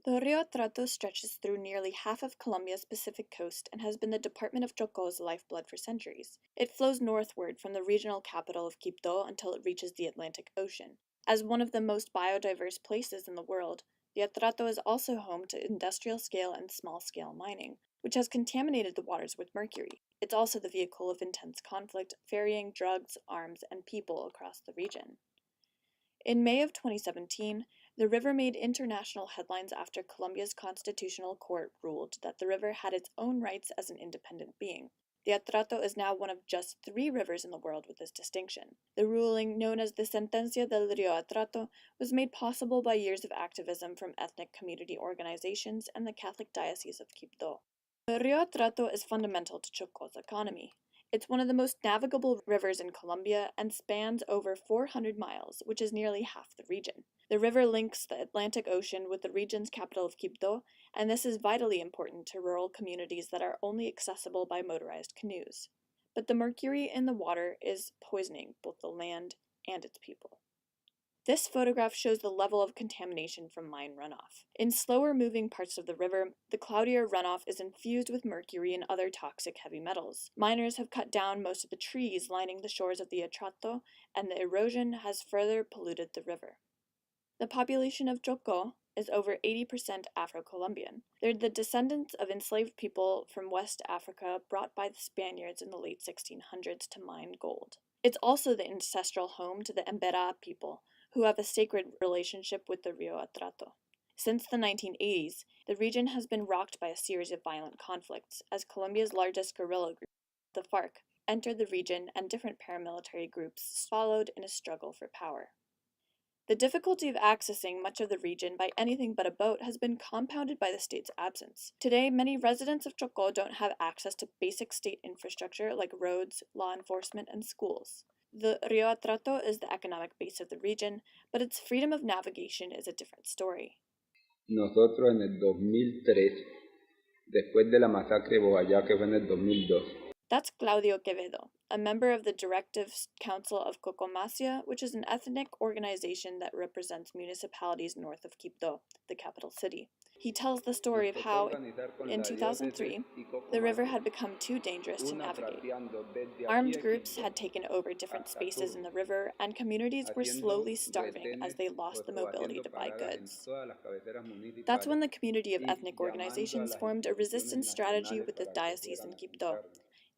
The Rio Atrato stretches through nearly half of Colombia's Pacific coast and has been the Department of Chocó's lifeblood for centuries. It flows northward from the regional capital of Quibdó until it reaches the Atlantic Ocean. As one of the most biodiverse places in the world, the Atrato is also home to industrial-scale and small-scale mining, which has contaminated the waters with mercury. It's also the vehicle of intense conflict, ferrying drugs, arms, and people across the region. In May of 2017, the river made international headlines after Colombia's constitutional court ruled that the river had its own rights as an independent being. The Atrato is now one of just 3 rivers in the world with this distinction. The ruling, known as the Sentencia del Rio Atrato, was made possible by years of activism from ethnic community organizations and the Catholic Diocese of Quibdó. The Rio Atrato is fundamental to Chocó's economy. It's one of the most navigable rivers in Colombia and spans over 400 miles, which is nearly half the region. The river links the Atlantic Ocean with the region's capital of Quibdó, and this is vitally important to rural communities that are only accessible by motorized canoes. But the mercury in the water is poisoning both the land and its people. This photograph shows the level of contamination from mine runoff. In slower moving parts of the river, the cloudier runoff is infused with mercury and other toxic heavy metals. Miners have cut down most of the trees lining the shores of the Atrato, and the erosion has further polluted the river. The population of Chocó is over 80% Afro-Colombian. They're the descendants of enslaved people from West Africa brought by the Spaniards in the late 1600s to mine gold. It's also the ancestral home to the Embera people, who have a sacred relationship with the Rio Atrato. Since the 1980s, the region has been rocked by a series of violent conflicts, as Colombia's largest guerrilla group, the FARC, entered the region and different paramilitary groups followed in a struggle for power. The difficulty of accessing much of the region by anything but a boat has been compounded by the state's absence. Today, many residents of Chocó don't have access to basic state infrastructure like roads, law enforcement, and schools. The Rio Atrato is the economic base of the region, but its freedom of navigation is a different story. Nosotros en el 2003, después de la masacre de Bogotá que fue en el 2002. That's Claudio Quevedo, a member of the Directive Council of Cocomasia, which is an ethnic organization that represents municipalities north of Quibdó, the capital city. He tells the story of how, in 2003, the river had become too dangerous to navigate. Armed groups had taken over different spaces in the river, and communities were slowly starving as they lost the mobility to buy goods. That's when the community of ethnic organizations formed a resistance strategy with the diocese in Quibdó.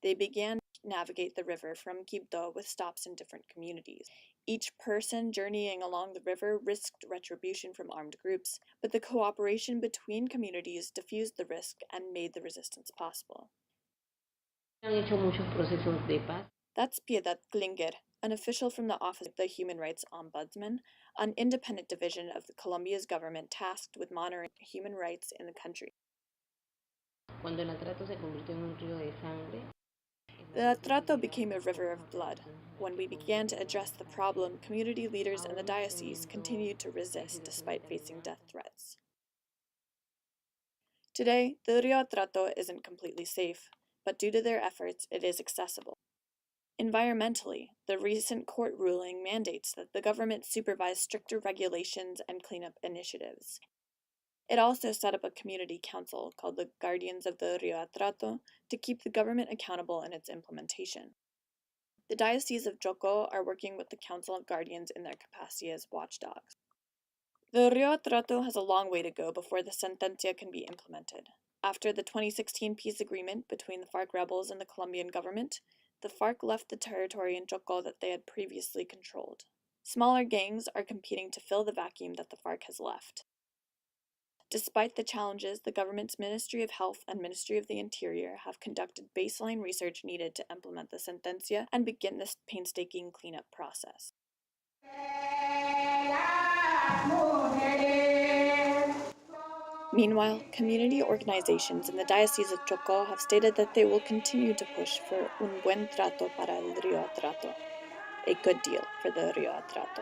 They began to navigate the river from Quibdó with stops in different communities. Each person journeying along the river risked retribution from armed groups, but the cooperation between communities diffused the risk and made the resistance possible. That's Piedad Klinger, an official from the Office of the Human Rights Ombudsman, an independent division of Colombia's government tasked with monitoring human rights in the country. The Atrato became a river of blood. When we began to address the problem, community leaders and the diocese continued to resist despite facing death threats. Today, the Rio Atrato isn't completely safe, but due to their efforts, it is accessible. Environmentally, the recent court ruling mandates that the government supervise stricter regulations and cleanup initiatives. It also set up a community council called the Guardians of the Rio Atrato to keep the government accountable in its implementation. The Diocese of Chocó are working with the Council of Guardians in their capacity as watchdogs. The Rio Atrato has a long way to go before the sentencia can be implemented. After the 2016 peace agreement between the FARC rebels and the Colombian government, the FARC left the territory in Chocó that they had previously controlled. Smaller gangs are competing to fill the vacuum that the FARC has left. Despite the challenges, the government's Ministry of Health and Ministry of the Interior have conducted baseline research needed to implement the sentencia and begin this painstaking cleanup process. Meanwhile, community organizations in the Diocese of Chocó have stated that they will continue to push for un buen trato para el Rio Atrato, a good deal for the Rio Atrato.